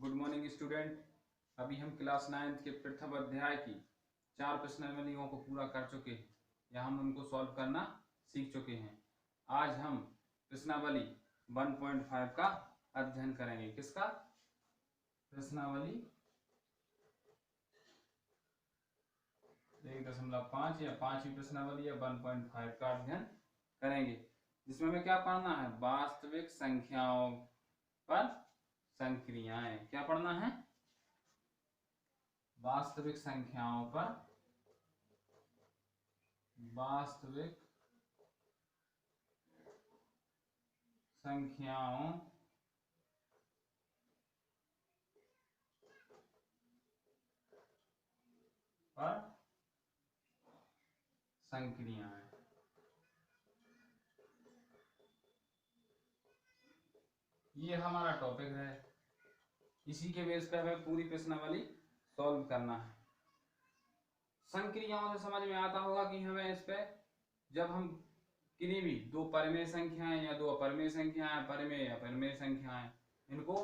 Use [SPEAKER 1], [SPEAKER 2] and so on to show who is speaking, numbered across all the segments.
[SPEAKER 1] Good morning student. अभी हम class 9th के प्रथम अध्याय की 4 प्रश्नावलियों को पूरा कर चुके हैं या हम उनको सॉल्व करना सीख चुके हैं। आज हम प्रश्नावली 1.5 का अध्ययन करेंगे। किसका? प्रश्नावली 1.5 या 5वीं प्रश्नावली या 1.5 का अध्ययन करेंगे, जिसमें हमें क्या पढ़ना है? वास्तविक संख्याओं पर संक्रियाएं। क्या पढ़ना है? वास्तविक संख्याओं पर वास्तविक संख्याओं पर संक्रियाएं। ये हमारा टॉपिक है। इसी के बेस पर हमें पूरी प्रश्नावली सॉल्व करना है। संक्रियाओं से समझ में आता होगा कि हमें इस पे जब हम किन्हीं भी दो परिमेय संख्याएं या दो अपरिमेय संख्याएं, परिमेय या अपरिमेय संख्याएं, इनको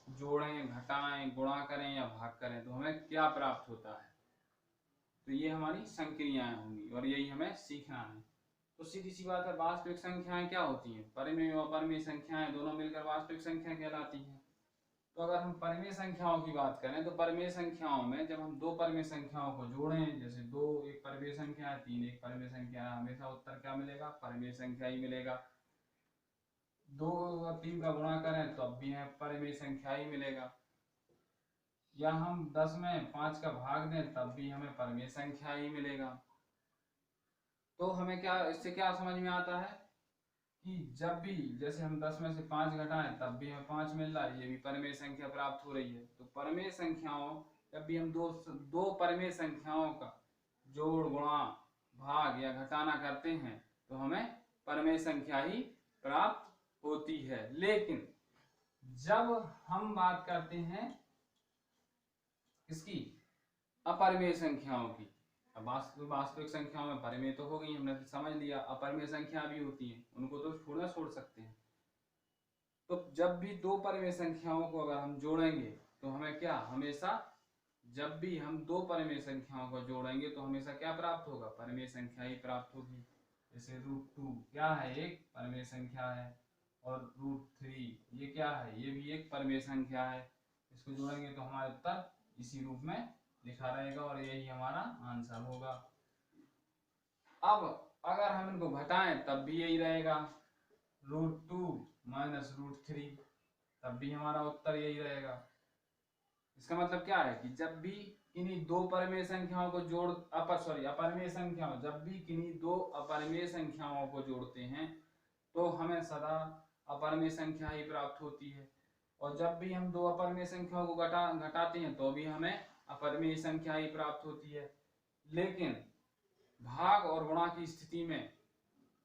[SPEAKER 1] जोड़ें, घटाएं, गुणा करें या भाग करें तो हमें क्या प्राप्त होता है। तो ये हमारी संक्रियाएं होंगी और यही हमें सीखना है। तो सीधी सी बात है, वास्तविक संख्याएं क्या होती हैं? परिमेय और अपरिमेय संख्याएं दोनों मिलकर वास्तविक संख्या कहलाती हैं। तो अगर हम परिमेय संख्याओं की बात करें तो परिमेय संख्याओं में जब हम दो परिमेय संख्याओं को जोड़ें, जैसे 2 एक परिमेय संख्या है, 3 एक परिमेय संख्या है, हमेशा उत्तर क्या मिलेगा? परिमेय संख्या ही मिलेगा। 2 और 3 का गुणा करें तो अब भी है परिमेय संख्या ही मिलेगा। या हम 10 में 5 का भाग दें तब भी हमें परिमेय संख्या ही मिलेगा। तो हमें क्या इससे क्या समझ में आता है कि जब भी जैसे हम 10 में से 5 घटाएं तब भी हमें 5 मिल रहा है, ये भी परिमेय संख्या प्राप्त हो रही है। तो परिमेय संख्याओं जब भी हम दो परिमेय संख्याओं का जोड़, गुणा, भाग या घटाना करते हैं तो हमें परिमेय संख्या ही प्राप्त होती है। लेकिन जब हम बात करते हैं किसकी? अपरिमेय संख्याओं की। अब वास्तविक संख्याओं में परिमेय तो हो गई, हमने समझ लिया। अपरिमेय संख्या भी होती हैं, उनको तो थोड़ा छोड़ सकते हैं। तो जब भी दो परिमेय संख्याओं को अगर हम जोड़ेंगे तो हमें क्या हमेशा, जब भी हम दो परिमेय संख्याओं को जोड़ेंगे तो हमेशा क्या प्राप्त होगा? परिमेय संख्या ही प्राप्त होगी। जैसे √2 क्या है? एक परिमेय संख्या है। और √3 ये क्या है? ये भी एक परिमेय संख्या है। इसको जोड़ेंगे तो हमारे उत्तर इसी रूप में लिखा रहेगा और यही हमारा आंसर होगा। अब अगर हम इनको घटाएं तब भी यही रहेगा, √2 माइनस √3, तब भी हमारा उत्तर यही रहेगा। इसका मतलब क्या है कि जब भी किन्हीं दो परिमेय संख्याओं को अपरिमेय संख्याओं जब भी किन्हीं दो अपरिमेय संख्याओं को जोड़ते हैं तो हमें सदा अपरिमेय संख्या ही प्राप्त होती है। और जब भी हम दो अपरिमेय संख्याओं को घटाते हैं तो भी हमें अपरिमेय संख्या ही प्राप्त होती है। लेकिन भाग और गुणा की स्थिति में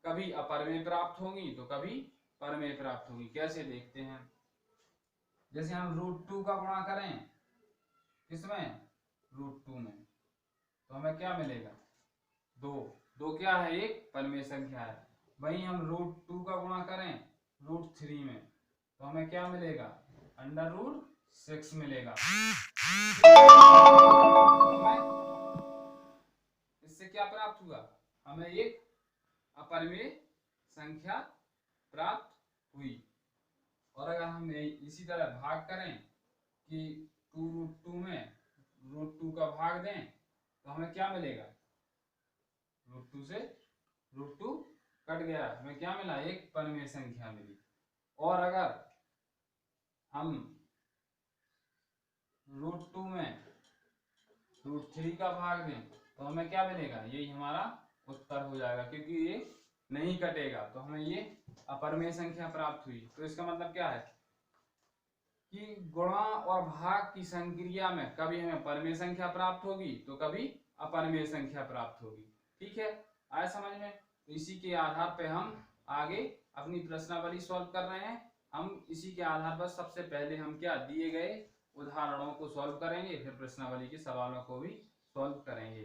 [SPEAKER 1] कभी अपरिमेय प्राप्त होगी तो कभी परिमेय प्राप्त होगी। कैसे देखते हैं? जैसे हम √2 का गुणा करें किसमें? √2 में, तो हमें क्या मिलेगा? 2 क्या है? एक परिमेय संख्या है। वहीं हम √2 का गुणा करें √3 में तो हमें क्या मिलेगा? √6 मिलेगा। इससे क्या प्राप्त हुआ? हमें एक अपरिमेय संख्या प्राप्त हुई। और अगर हम इसी तरह भाग करें कि 2√2 में √2 का भाग दें तो हमें क्या मिलेगा? √2 से √2 कट गया, हमें क्या मिला? एक परिमेय संख्या मिली। और अगर हम √2 में √3 का भाग दें तो हमें क्या मिलेगा? यही हमारा उत्तर हो जाएगा, क्योंकि ये नहीं कटेगा तो हमें ये अपरिमेय संख्या प्राप्त हुई। तो इसका मतलब क्या है कि गुणा और भाग की संक्रिया में कभी हमें परिमेय संख्या प्राप्त होगी तो कभी अपरिमेय संख्या प्राप्त होगी। ठीक है, आया समझ में? तो इसी के आधार पे हम आगे अपनी प्रश्नावली सॉल्व कर रहे हैं। हम इसी के आधार पर सबसे पहले हम क्या दिए गए उदाहरणों को सॉल्व करेंगे, फिर प्रश्नावली के सवालों को भी सॉल्व करेंगे।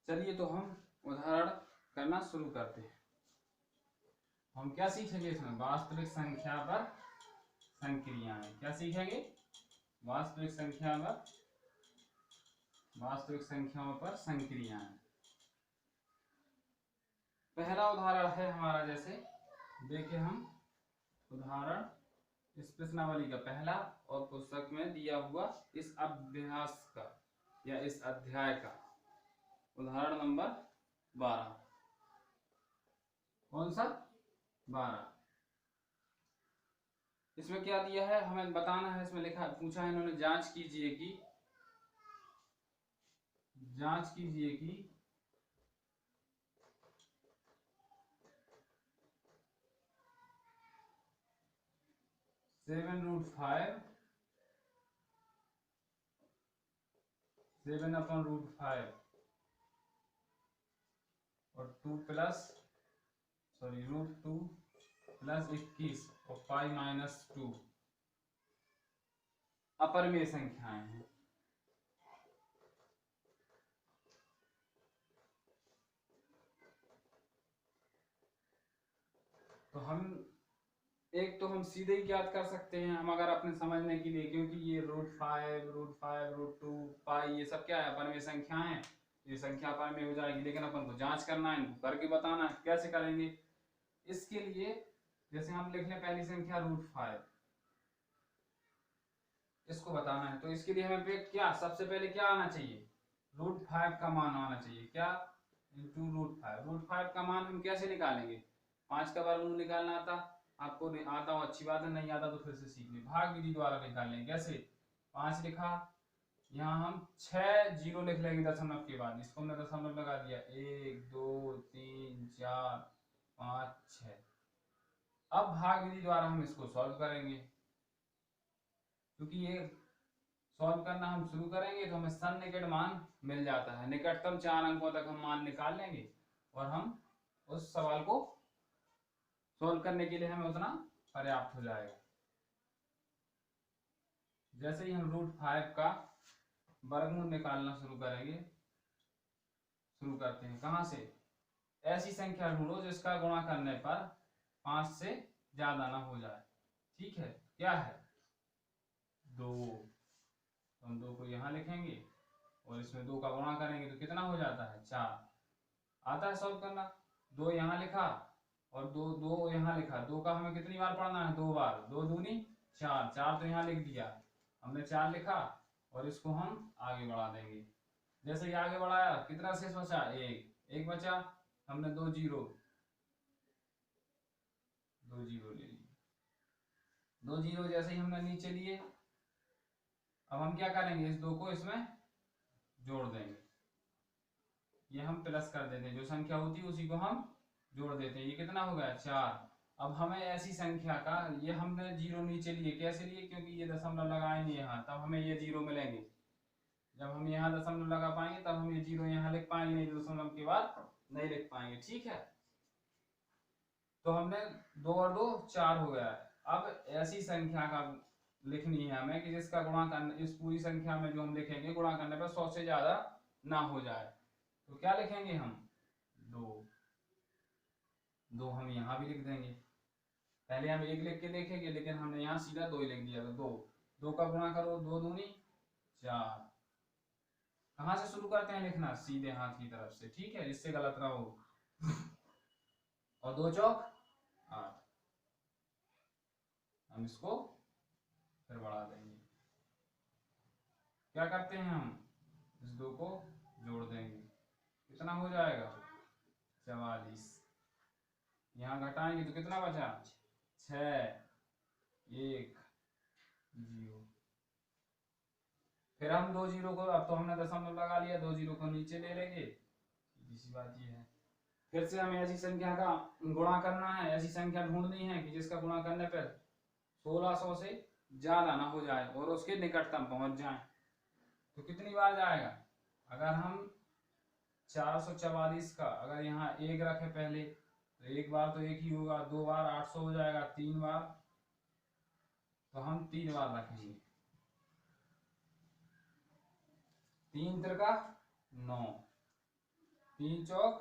[SPEAKER 1] चलिए तो हम उदाहरण करना शुरू करते हैं। हम क्या सीखेंगे इसमें? वास्तविक संख्या पर संक्रियाएं। क्या सीखेंगे? वास्तविक संख्याओं पर संक्रियाएं। पहला उदाहरण है हमारा, जैसे देखें हम उदाहरण इस प्रश्नावली का पहला और पुस्तक में दिया हुआ इस अभ्यास का या इस अध्याय का उदाहरण नंबर 12। कौन सा? 12। इसमें क्या दिया है हमें बताना है। इसमें लिखा पूछा है इन्होंने, जांच कीजिए कि 7/5 और √2 प्लस 21 और π-2 अपरिमेय संख्याएं हैं। तो हम सीधे ही ज्ञात कर सकते हैं, हम अगर अपने समझने के लिए, क्योंकि ये √5 पाई ये सब क्या है? अपरिमेय संख्याएं हैं। ये संख्या अपरिमेय हो जाएगी, लेकिन अपन को जांच करना है, इनको करके बताना है। कैसे करेंगे? इसके लिए जैसे हम लिख लें पहली संख्या √5, इसको बताना है, तो इसके लिए हमें क्या सबसे पहले क्या आना चाहिए? √5 का मान आना चाहिए। क्या? इंटू √5 का मान हम कैसे निकालेंगे? 5 का वर्गमूल निकालना आता आपको? आता हो अच्छी बात है, नहीं आता तो फिर से सीख ले। भाग विधि द्वारा निकाल लेंगे। कैसे? 5 लिखा, यहाँ हम 6 जीरो लिख लेंगे दशमलव के बाद, इसको हमने दशमलव लगा दिया। 1 2 3 4 5 6। अब भाग विधि द्वारा हम इसको सॉल्व करेंगे, क्योंकि ये सॉल्व करना हम शुरू करेंगे तो हमें सन्निकट मान मिल जाता है। निकटतम 4 अंकों तक हम मान निकाल लेंगे और हम उस सवाल को सॉल्व करने के लिए हमें उतना पर्याप्त हो जाएगा। जैसे ही हम √5 का वर्गमूल निकालना शुरू करते हैं। कहां से? ऐसी संख्या ढूंढो जिसका गुणा करने पर 5 से ज्यादा ना हो जाए। ठीक है, क्या है? 2। हम 2 को यहां लिखेंगे और इसमें 2 का गुणा करेंगे तो कितना हो जाता है? 4। आता है सॉल्व करना? 2 यहाँ लिखा और 2 यहाँ लिखा। 2 का हमें कितनी बार पढ़ना है? 2 बार। 2 दूनी 4। 4 तो यहाँ लिख दिया हमने, 4 लिखा और इसको हम आगे बढ़ा देंगे। जैसे ही आगे बढ़ाया, कितना शेष बचा? 1 बचा। हमने 2 जीरो ले लिए। 2 जीरो जैसे ही हमने नीचे लिए, अब हम क्या करेंगे? इस 2 को इसमें जोड़ देंगे। ये हम प्लस कर देते हैं, जो संख्या होती है उसी को हम जोड़ देते हैं। ये कितना हो गया? 4। अब हमें ऐसी संख्या का, ये हमने जीरो नीचे लिए, कैसे लिए? क्योंकि ये दशमलव लगाए नहीं यहाँ, तब हमें ये जीरो मिलेंगे। जब हम यहाँ दशमलव लगा पाएंगे तब हम ये जीरो यहाँ लिख पाएंगे, नहीं दशमलव के बाद नहीं लिख पाएंगे। ठीक है, तो हमने 2 और 2 4 हो गया है। अब ऐसी संख्या का लिखनी है हमें कि जिसका गुणा करने, इस पूरी संख्या में जो हम लिखेंगे गुणा करने पर 100 से ज्यादा ना हो जाए। तो क्या लिखेंगे हम? 2 हम यहाँ भी लिख देंगे। पहले हम 1 लिख के देखेंगे, लेकिन हमने यहाँ सीधा 2 ही लिख दिया। तो 2 का गुणा करो, 2 दूनी 4। कहां से शुरू करते हैं लिखना? सीधे हाथ की तरफ से। ठीक है, जिससे गलत ना हो। और 2 चौक 8। हम इसको फिर बढ़ा देंगे। क्या करते हैं? हम इस 2 को जोड़ देंगे। कितना हो जाएगा? 44। यहाँ घटाएंगे तो कितना बचा? 6 1 0। फिर हम 2 जीरो को, अब तो हमने दशमलव लगा लिया, 2 जीरो को नीचे ले लेंगे। इसी बात ये है। फिर से हमें ऐसी संख्या का गुणा करना है, ऐसी संख्या ढूंढनी है कि जिसका गुणा करने पर 1600 से ज्यादा ना हो जाए और उसके निकटतम पहुंच जाए। तो कितनी बार जाएगा? अगर हम 444 का अगर यहाँ 1 रखे पहले, तो 1 बार तो 1 ही होगा। 2 बार 800 हो जाएगा। 3 बार तो हम 3 बार रखेंगे। 3 त्रिका 9। 3 चौक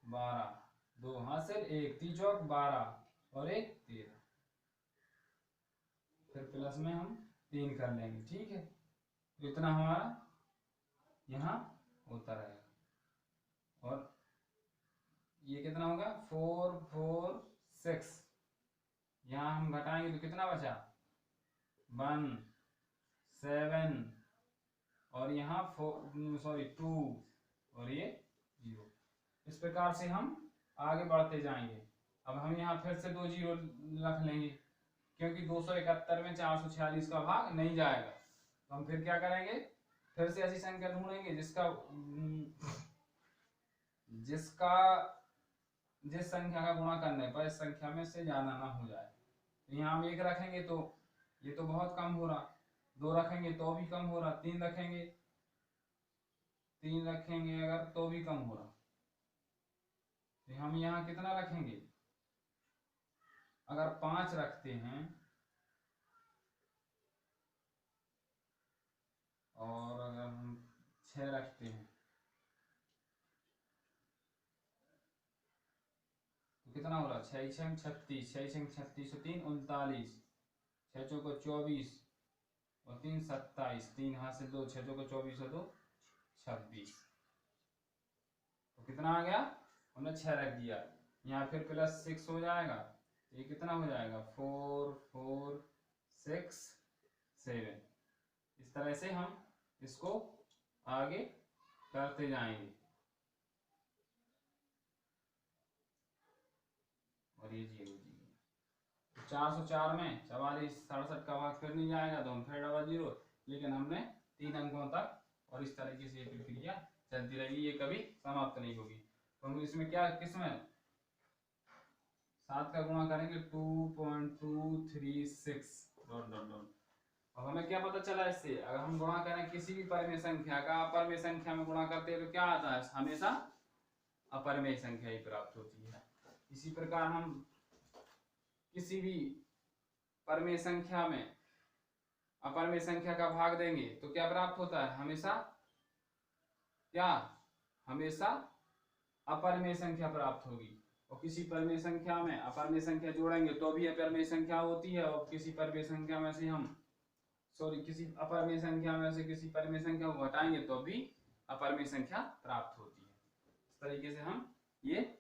[SPEAKER 1] 12, 2 हासिल 1, 3 चौक 12 और 1 13, फिर प्लस में हम 3 कर लेंगे। ठीक है, तो इतना हमारा यहाँ होता रहेगा। और ये कितना होगा 4 4 6, यहाँ हम घटाएंगे तो कितना बचा 1 7 और यहाँ 2 और ये 0। इस प्रकार से हम आगे बढ़ते जाएंगे। अब हम यहाँ फिर से 2 जीरो रख लेंगे, क्योंकि 271 में 446 का भाग नहीं जाएगा। तो हम फिर क्या करेंगे, फिर से ऐसी संख्या ढूंढेंगे जिस संख्या का गुणा करने पर इस संख्या में से ज्यादा ना हो जाए। तो यहाँ हम 1 रखेंगे तो ये तो बहुत कम हो रहा, 2 रखेंगे तो भी कम हो रहा, 3 रखेंगे अगर तो भी कम हो रहा। तो हम यहाँ कितना रखेंगे, अगर 5 रखते हैं और अगर हम 6 रखते हैं तो कितना हो रहा, 6 6 36, 6 6 36 3 39, 6 चौको 24 और 3 27, 3 हाथ से 2, 6 चौको 24 और 2 26। तो कितना आ गया, हमने 6 रख दिया, यहाँ फिर प्लस 6 हो जाएगा, तो ये कितना हो जाएगा 4 4 6 7। इस तरह से हम इसको आगे करते जाएंगे। और ये 0 0, 404 में 44 67 का भाग फिर नहीं जाएगा, तो हम फिर डबल 0, लेकिन हमने 3 अंकों तक, और इस तरीके से ये प्रक्रिया चलती रहेगी, ये कभी समाप्त नहीं होगी। तो हम इसमें क्या, किसमें 7 का गुणा करेंगे 2.236 डॉट डॉट डॉट। अब हमें क्या पता चला इससे, अगर हम गुणा करें किसी भी परिमेय संख्या का अपरिमेय संख्या में गुणा करते हैं तो क्या आता है, हमेशा अपरिमेय संख्या ही प्राप्त होती है। इसी प्रकार हम किसी भी परिमेय संख्या में अपरिमेय संख्या का भाग देंगे तो क्या प्राप्त होता है, हमेशा अपरिमेय संख्या प्राप्त होगी। और किसी परिमेय संख्या में अपरिमेय संख्या जोड़ेंगे तो भी अपरिमेय संख्या होती है, और किसी परिमेय संख्या में से किसी अपरिमेय संख्या में से किसी परिमेय संख्या को घटाएंगे तो भी अपरिमेय संख्या प्राप्त होती है। इस तरीके से हम ये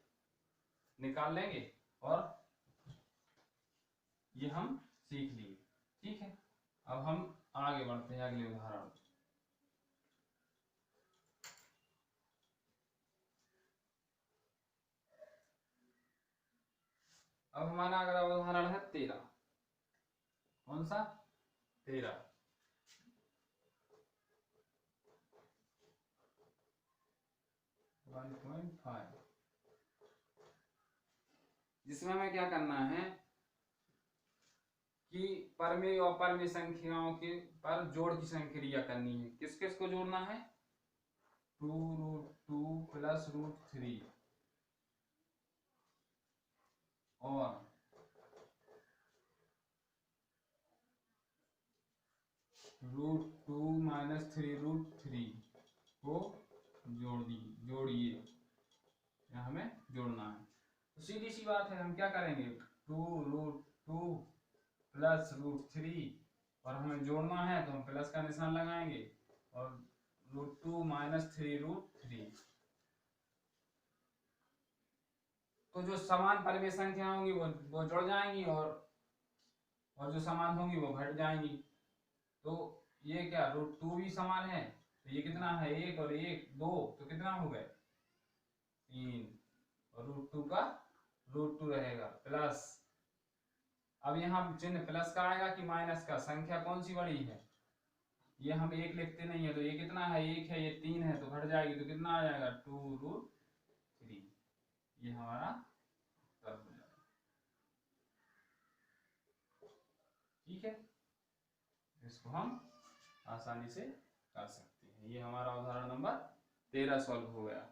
[SPEAKER 1] निकाल लेंगे और ये हम सीख लिए। ठीक है, अब हम आगे बढ़ते हैं अगले उदाहरण। अब हमारा अगला उदाहरण है 13। कौन सा, 13। जिसमें हमें क्या करना है कि परिमेय और अपरिमेय संख्याओं के पर जोड़ की संक्रिया करनी है। किस किस को जोड़ना है, 2√2 प्लस √3 और √2 माइनस 3√3 को जोड़िए, हमें जोड़ना है। तो सीधी सी बात है, हम क्या करेंगे 2√2 प्लस √3 और हमें जोड़ना है तो हम प्लस का निशान लगाएंगे, और √2 माइनस 3√3। तो जो समान परिमेय संख्या होंगी वो जुड़ जाएंगी, और जो समान होंगी वो घट जाएंगी। तो ये क्या, √2 भी समान है, तो ये कितना है 1 और 1 2, तो कितना हो गए 3, और √2 का √2 रहेगा प्लस। अब यहाँ चिन्ह प्लस का आएगा कि माइनस का, संख्या कौन सी बड़ी है, ये हम 1 लिखते नहीं है, तो ये कितना है 1 है, ये 3 है, तो घट जाएगी, तो कितना आ जाएगा 2√3। ये हमारा उत्तर हो जाएगा। ठीक है, इसको हम आसानी से कर सकते हैं। ये हमारा उदाहरण नंबर 13 सॉल्व हो गया।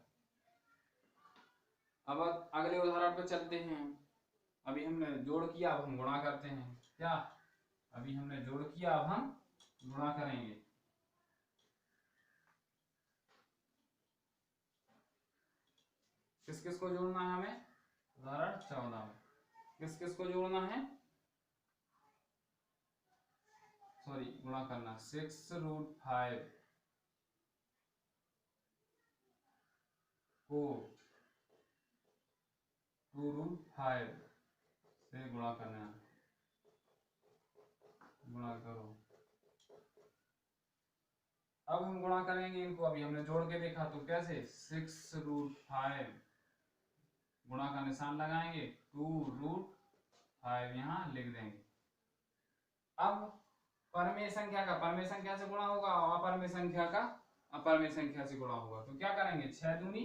[SPEAKER 1] अब अगले उदाहरण पर चलते हैं। अभी हमने जोड़ किया, अब हम गुणा करते हैं। क्या, अभी हमने जोड़ किया, अब हम गुणा करेंगे। किस किस को जोड़ना है हमें? उदाहरण 14 में किस किस को जोड़ना है? सॉरी, गुणा करना। 6√5 को 2√5 से गुणा करना है। गुणा करो। अब हम गुणा करेंगे इनको, अभी हमने जोड़ के देखा तो कैसे? 6√5 गुणा का निशान लगाएंगे, 2√5 यहाँ लिख देंगे। अब परमेय संख्या का परमेय संख्या से गुणा होगा और अपरमेय संख्या का अपरमेय संख्या से गुणा होगा, तो क्या करेंगे? 6 दूनी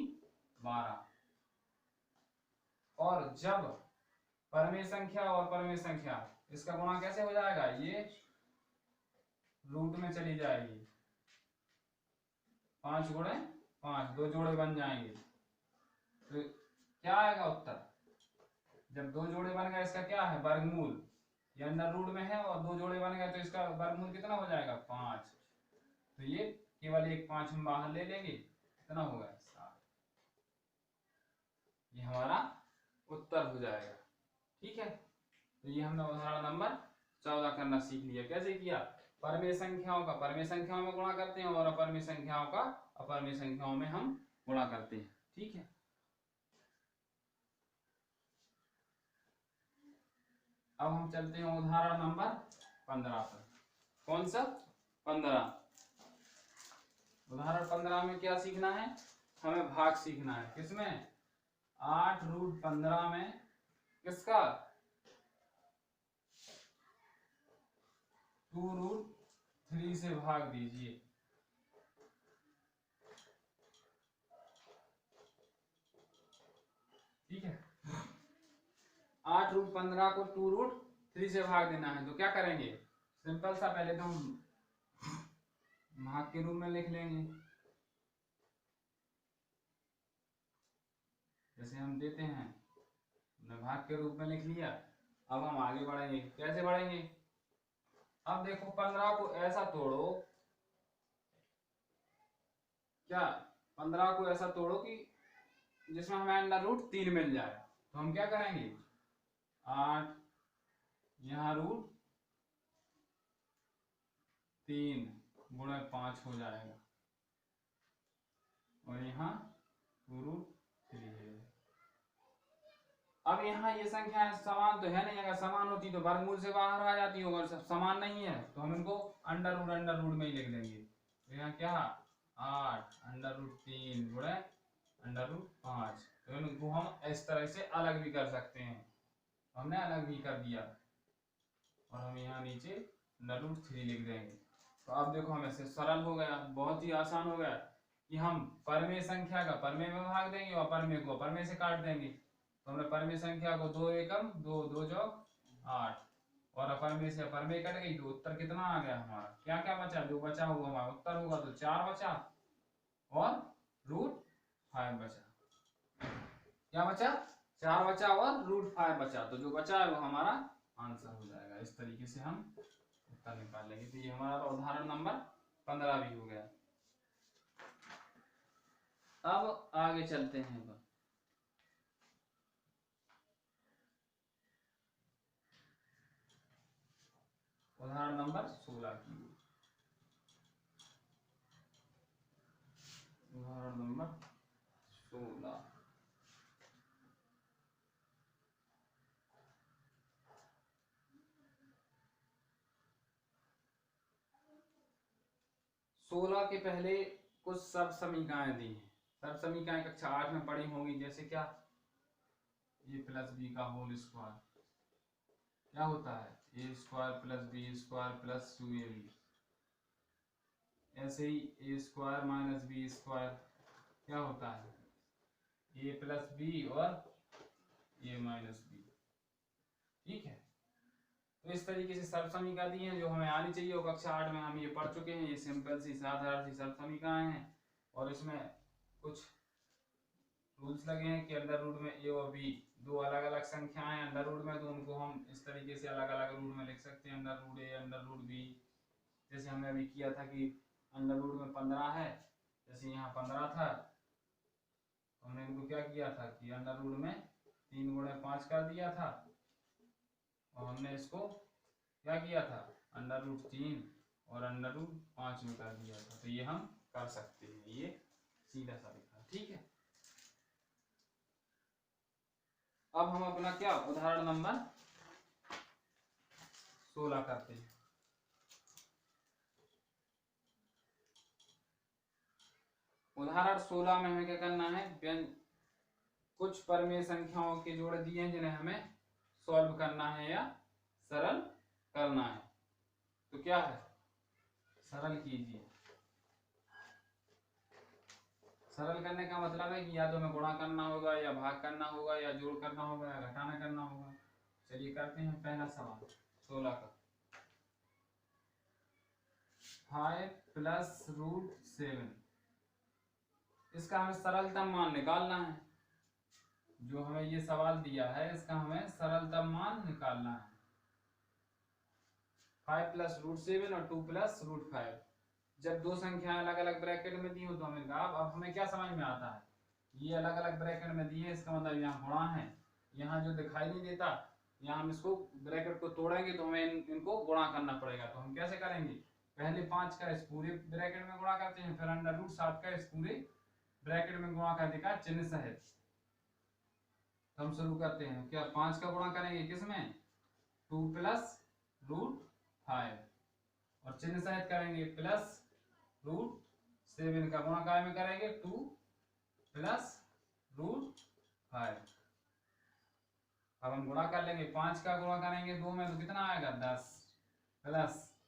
[SPEAKER 1] 12। और जब परमेय संख्या और परमेय संख्या इसका गुणा कैसे हो जाएगा? ये रूट में चली जाएगी, 5 गुणे 5, 2 जोड़े बन जाएंगे। तो क्या आएगा उत्तर? जब 2 जोड़े बन गए, इसका क्या है? वर्गमूल। ये अंडर रूट में है और 2 जोड़े बन गए तो इसका वर्गमूल कितना हो जाएगा? 5। तो ये केवल एक 5 हम बाहर ले लेंगे, कितना होगा? 7। ये हमारा उत्तर हो जाएगा। ठीक है, तो ये हमने उदाहरण नंबर 14 करना सीख लिया। कैसे किया? परमेय संख्याओं का परमेय संख्याओं में गुणा करते हैं और अपरमेय संख्याओं का अपरमेय संख्याओं में हम गुणा करते हैं। ठीक है, अब हम चलते हैं उदाहरण नंबर 15 पर। कौन सा? 15। उदाहरण 15 में क्या सीखना है? हमें भाग सीखना है। किसमें? 8√15 में किसका? 2√3 से भाग दीजिए। ठीक है, 8√15 को 2√3 से भाग देना है, तो क्या करेंगे? सिंपल सा, पहले तो हम भाग के रूप में लिख लेंगे। जैसे हम देते हैं, हमने भाग के रूप में लिख लिया। अब हम आगे बढ़ेंगे। कैसे बढ़ेंगे? अब देखो, 15 को ऐसा तोड़ो, क्या 15 को ऐसा तोड़ो कि जिसमें हमें अंडर रूट 3 मिल जाए। तो हम क्या करेंगे? 8 यहाँ √3 गुणे 5 हो जाएगा और यहाँ 2√3 है। अब यहाँ ये संख्या समान तो है नहीं, अगर समान होती तो वर्गमूल से बाहर आ जाती, अगर समान नहीं है तो हम इनको अंडर रूट में ही लिख देंगे। तो यहाँ क्या? 8 √3 गुणे √5। तो इनको हम इस तरह से अलग भी कर सकते हैं, हमने अलग भी कर दिया और हम यहाँ नीचे √3 लिख देंगे। तो अब देखो, हमें से सरल हो गया, बहुत ही आसान हो गया कि हम परमेय संख्या का परमेय में भाग देंगे और अपरमेय को अपरमेय से काट देंगे। तो हमने परमेय संख्या को 2 एकम 2 2 चौक 8 और अपरमेय से अपरमेय कट गई, तो उत्तर कितना आ गया हमारा? क्या क्या बचा? जो बचा हुआ हमारा उत्तर होगा, तो 4 बचा और √5 बचा। क्या बचा? 4 बचा और √5 बचा। तो जो बचा है वो हमारा आंसर हो जाएगा। इस तरीके से हम उत्तर निकाल लेंगे। तो ये हमारा उदाहरण नंबर 15 भी हो गया। अब आगे चलते हैं। उदाहरण नंबर 16 की। उदाहरण नंबर 16। सोलह के पहले कुछ सब समीकरण दी हैं। सब समीकरण कक्षा 8 में पढ़ी होंगी। जैसे क्या? a प्लस बी का होल स्क्वायर क्या होता है? a square plus B square plus 2ab। ऐसे ही a square minus B square क्या होता है? a प्लस बी और a माइनस बी। ठीक है, तो इस तरीके से सर्व समीकरण दी हैं जो हमें आनी चाहिए, और कक्षा 8 में हम ये पढ़ चुके हैं। ये सिंपल सी साधारण सी सर्व समीकरण हैं और इसमें कुछ रूल्स लगे हैं कि अंडर रूट में a और b दो अलग अलग संख्याएं अंडर रूट में, तो उनको हम इस तरीके से अलग अलग रूट में लिख सकते हैं, under root a under root b। जैसे हमने अभी किया था कि अंडर रूट में 15 है, जैसे यहाँ 15 था हमने इनको क्या किया था कि अंडर रूट में 3 गुणे 5 कर दिया था, और हमने इसको क्या किया था अंडर रूट 3 और अंडर रूट 5 में कर दिया था। तो ये हम कर सकते हैं, ये सीधा सा लिखा, ठीक है। अब हम अपना क्या उदाहरण नंबर 16 करते हैं। उदाहरण 16 में हमें क्या करना है, कुछ परिमेय संख्याओं के जोड़ दिए हैं जिन्हें हमें सॉल्व करना है या सरल करना है। तो क्या है, सरल कीजिए। सरल करने का मतलब है कि या तो हमें गुणा करना होगा या भाग करना होगा या जोड़ करना होगा या घटाना करना होगा। चलिए करते हैं पहला सवाल 16 का। 5 प्लस रूट 7, इसका हमें सरलतम मान निकालना है। जो हमें ये सवाल दिया है इसका हमें सरलतम मान निकालना है। 5 प्लस रूट 7 और 2 प्लस रूट 5। जब दो संख्याएं अलग अलग ब्रैकेट में दी हो तो हमें कहा, अब हमें क्या समझ में आता है, ये अलग अलग ब्रैकेट में दी है, इसका मतलब यहाँ गुणा है। यहाँ जो दिखाई नहीं देता, यहाँ हम इसको ब्रैकेट को तोड़ेंगे तो हमें इनको गुणा करना पड़ेगा। तो हम कैसे करेंगे, पहले 5 का इस पूरे ब्रैकेट में गुणा करते हैं, फिर अंडर रूट 7 का इस पूरे ब्रैकेट में गुणा करने का चिन्ह सहित। तो हम शुरू करते हैं, क्या 5 का गुणा करेंगे किसमें, 2 प्लस रूट 5, और चिन्ह सहित करेंगे प्लस रूट 7 का गुणा काय में करेंगे 2 प्लस रूट 5। अब हम गुणा कर लेंगे, 5 का गुणा करेंगे 2 में तो कितना आएगा 10, प्लस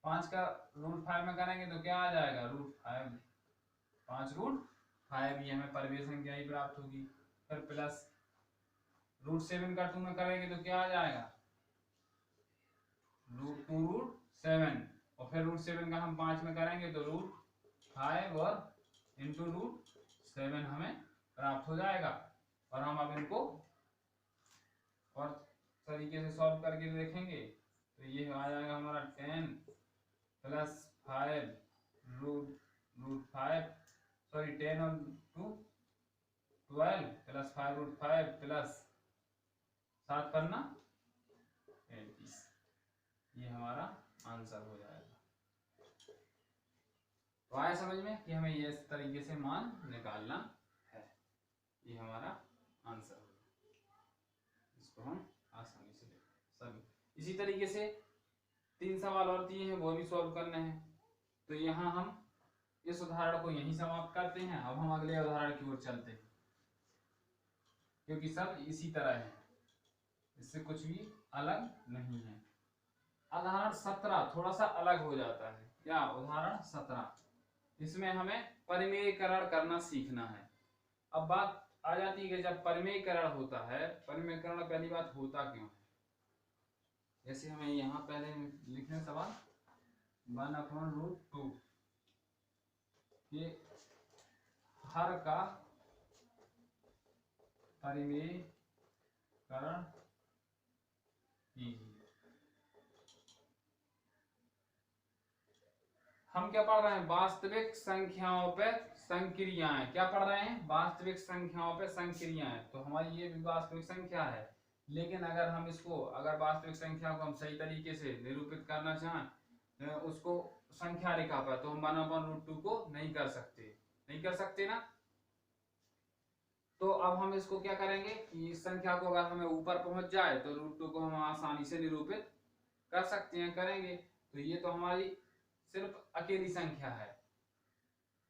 [SPEAKER 1] 5 का रूट 5 में करेंगे तो क्या आ जाएगा रूट 5, 5 रूट 5, ये हमें परिमेय संख्या ही प्राप्त होगी। फिर प्लस रूट 7 का 2 में करेंगे तो क्या आ जाएगा रूट 2 रूट 7, और फिर रूट 7 का हम 5 में करेंगे तो रूट 5 और इंटू रूट 7 हमें प्राप्त हो जाएगा। और हम अब इनको और तरीके से सॉल्व करके देखेंगे तो ये आ जाएगा हमारा 10 प्लस 5 रूट 5, सॉरी 10 और 2 12 प्लस 5 रूट 5 प्लस 7 करना 35। ये हमारा आंसर हो जाएगा। तो आया समझ में कि हमें ये इस तरीके से मान निकालना है। ये हमारा आंसर होगा, इसको हम आसानी से लिख सभी। इसी तरीके से 3 सवाल और दिए हैं, वो भी सॉल्व करने हैं। तो यहाँ हम इस उदाहरण को यहीं समाप्त करते हैं। अब हम अगले उदाहरण की ओर चलते हैं, क्योंकि सब इसी तरह है, इससे कुछ भी अलग नहीं है। उदाहरण 17 थोड़ा सा अलग हो जाता है। क्या उदाहरण 17, इसमें हमें परिमेयीकरण करना सीखना है। अब बात आ जाती है कि जब परिमेयीकरण होता है, परिमेयीकरण पहली बात होता क्यों है। जैसे हमें यहाँ पहले लिखने सवाल 1/√2 के हर का परिमेयीकरण कीजिए। हम क्या पढ़ रहे हैं, वास्तविक संख्याओं पे संक्रियाएं। क्या पढ़ रहे हैं, वास्तविक संख्याओं पे संक्रियाएं। तो हमारी ये भी वास्तविक संख्या है, लेकिन अगर हम इसको, अगर वास्तविक संख्या को हम सही तरीके से निरूपित करना चाहें, उसको संख्या रेखा पर, तो हम 1/√2 को नहीं कर सकते ना। तो अब हम इसको क्या करेंगे कि इस संख्या को अगर हमें ऊपर पहुंच जाए तो √2 को हम आसानी से निरूपित कर सकते हैं, करेंगे। तो ये तो हमारी सिर्फ अकेली संख्या है।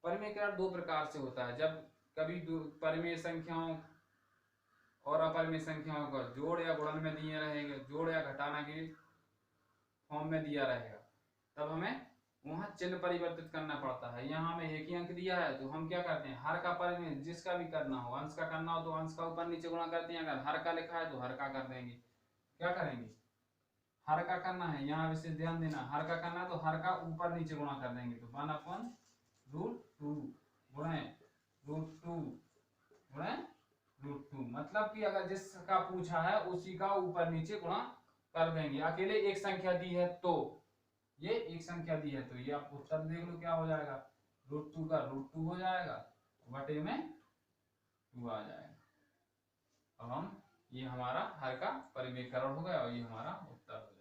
[SPEAKER 1] परिमेयीकरण 2 प्रकार से होता है, जब कभी परिमेय संख्याओं और अपरिमेय संख्याओं का जोड़ या गुणन में दिए रहेंगे, जोड़ या घटाना के फॉर्म में दिया रहेगा, तब हमें वहां चिन्ह परिवर्तित करना पड़ता है। यहाँ हमें एक ही अंक दिया है तो हम क्या करते हैं, हर का परिमेय जिसका भी करना हो, अंश का करना हो तो अंश का ऊपर नीचे गुणा करते हैं। अगर हर का लिखा है तो हर का कर देंगे। क्या करेंगे, हर का करना है, यहाँ विशेष ध्यान देना, हर का करना है तो हर का ऊपर नीचे गुणा कर देंगे। तो 1/√2 गुणे √2 गुणे √2, मतलब कि अगर जिसका पूछा है उसी का ऊपर नीचे गुणा कर देंगे। अकेले एक संख्या दी है तो, ये एक संख्या दी है तो ये आप उत्तर देख लो क्या हो जाएगा, √2 का √2 हो जाएगा, बटे में 2 आ जाएगा। अब हम ये हमारा हर का परिमेयकरण हो गया और ये हमारा उत्तर हो जाएगा।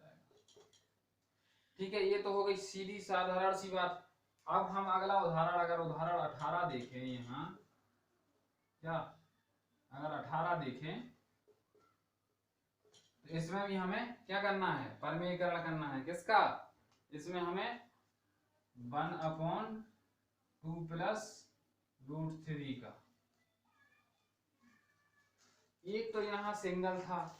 [SPEAKER 1] ठीक है, ये तो हो गई सीधी साधारण सी बात। अब हम अगला उदाहरण, अगर उदाहरण 18 देखें यहाँ, क्या अगर 18 देखें तो इसमें भी हमें क्या करना है, परिमेयकरण करना है। किसका? इसमें हमें 1/2 प्लस √3 का। एक तो यहाँ सिंगल था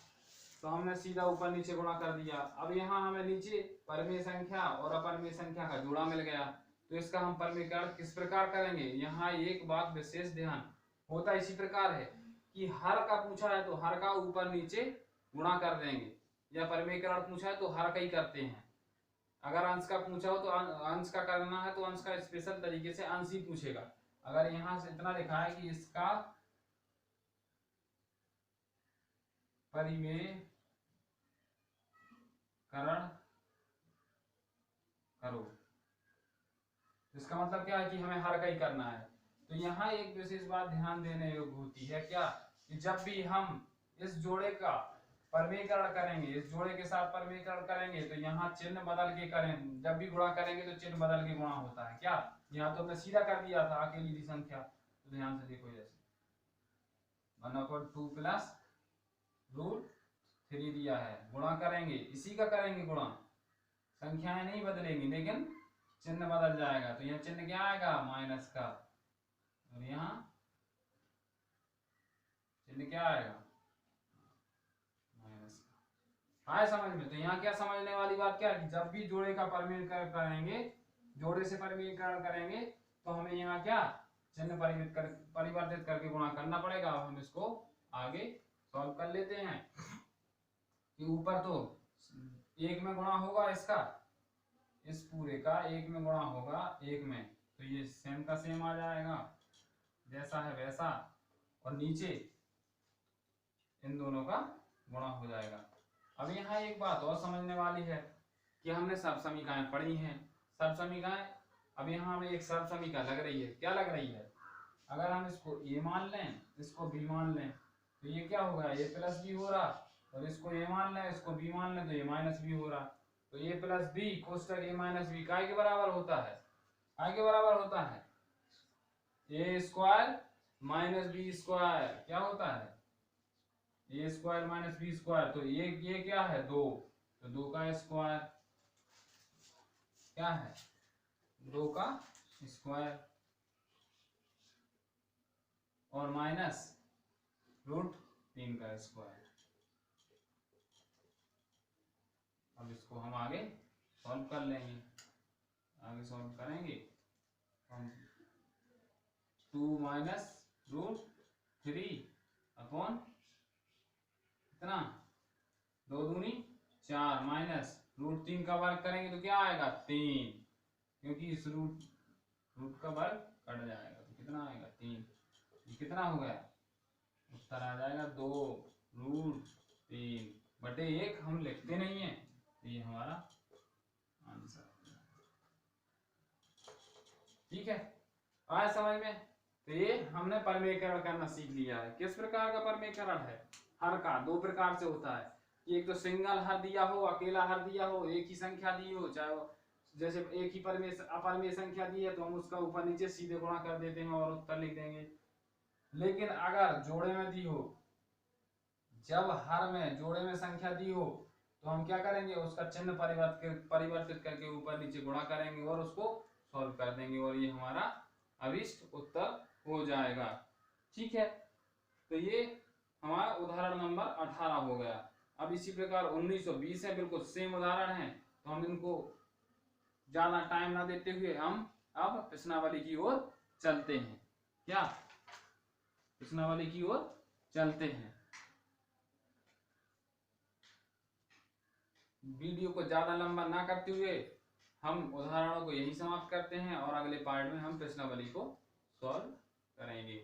[SPEAKER 1] तो हमने सीधा ऊपर नीचे गुणा कर दिया। अब यहाँ हमें नीचे परिमेय संख्या और अपरिमेय संख्या का जोड़ा मिल गया, तो इसका हम परिमेयकरण किस प्रकार करेंगे। यहाँ एक बात विशेष ध्यान होता इसी प्रकार है कि हर का पूछा है तो हर का ऊपर नीचे गुणा कर देंगे, या परिमेयकरण पूछा है तो हर का ही करते हैं। अगर अंश का पूछा हो तो अंश का करना है तो अंश का स्पेशल तरीके से अंश ही पूछेगा। अगर यहाँ से इतना लिखा है कि इसका परिमेयकरण करो, इसका मतलब क्या है कि हमें हर का ही करना है। तो यहाँ एक विशेष बात ध्यान देने योग्य होती है, क्या कि जब भी हम इस जोड़े का परिमेयकरण करेंगे, इस जोड़े के साथ परिमेयकरण करेंगे तो यहाँ चिन्ह बदल के करें। जब भी गुणा करेंगे तो चिन्ह बदल के गुणा होता है। क्या यहाँ तो मैं सीधा कर दिया था अकेली थी संख्या, तो ध्यान से देखो, जैसे 1/2 प्लस √3 दिया है, गुणा करेंगे इसी का करेंगे गुणा, संख्याएं नहीं बदलेंगी लेकिन चिन्ह बदल जाएगा। तो यहाँ चिन्ह क्या आएगा, माइनस का, और यहाँ चिन्ह क्या आएगा, माइनस का। आए समझ में? तो यहाँ क्या समझने वाली बात क्या है कि जब भी जोड़े का परिमेयकरण करेंगे, जोड़े से परिमेयकरण करेंगे तो हमें यहाँ क्या चिन्ह परिवर्तित करके गुणा करना पड़ेगा। अब हम इसको आगे सॉल्व कर लेते हैं कि ऊपर तो 1 में गुणा होगा, इसका इस पूरे का 1 में गुणा होगा 1 में, तो ये सेम का सेम आ जाएगा, जैसा है वैसा, और नीचे इन दोनों का गुणा हो जाएगा। अब यहाँ एक बात और समझने वाली है कि हमने सर्वसमीकाएं पढ़ी हैं। सर्वसमीकाएं, अब यहाँ हमें एक सर्वसमीका लग रही है। क्या लग रही है? अगर हम इसको a मान लें, इसको b मान लें, तो ये क्या होगा, a प्लस b हो रहा, और इसको a मान लें, इसको b मान लें तो a माइनस b हो रहा। तो a plus b कोष्टक a minus b काय के बराबर होता है, काय के बराबर होता है, a square minus b square. क्या होता है, a square minus b square. तो ये क्या है, 2, तो 2 का स्क्वायर क्या है, 2 का स्क्वायर, और माइनस √3 का स्क्वायर। अब इसको हम आगे सॉल्व कर लेंगे। आगे सॉल्व करेंगे हम 2 माइनस √3 अपॉन कितना, 2 दूनी 4, माइनस √3 का वर्ग करेंगे तो क्या आएगा, 3, क्योंकि इस रूट का वर्ग कट जाएगा तो कितना आएगा, 3। ये कितना हो गया, उत्तर आ जाएगा 2√3/1। हम लिखते नहीं है, तो ये हमारा आंसर। ठीक है, आया समझ में? तो ये हमने परिमेयकरण करना सीख लिया है। किस प्रकार का परिमेयकरण है, हर का 2 प्रकार से होता है। एक तो सिंगल हर दिया हो, अकेला हर दिया हो, एक ही संख्या दी हो, चाहे जैसे एक ही अपरिमेय संख्या दी है तो हम उसका ऊपर नीचे सीधे गुणा कर देते हैं और उत्तर लिख देंगे। लेकिन अगर जोड़े में दी हो, जब हर में जोड़े में संख्या दी हो तो हम क्या करेंगे, उसका चिन्ह परिवर्तित करके ऊपर नीचे गुणा करेंगे और उसको सॉल्व कर देंगे, और ये हमारा अभिष्ट उत्तर हो जाएगा। ठीक है, तो ये हमारा उदाहरण नंबर 18 हो गया। अब इसी प्रकार 19 और 20 है, बिल्कुल सेम उदाहरण है, तो हम इनको ज्यादा टाइम ना देते हुए हम अब प्रश्नावली की ओर चलते हैं। क्या प्रश्नावली की ओर चलते हैं। वीडियो को ज्यादा लंबा ना करते हुए हम उदाहरणों को यही समाप्त करते हैं और अगले पार्ट में हम प्रश्नावली को सॉल्व करेंगे।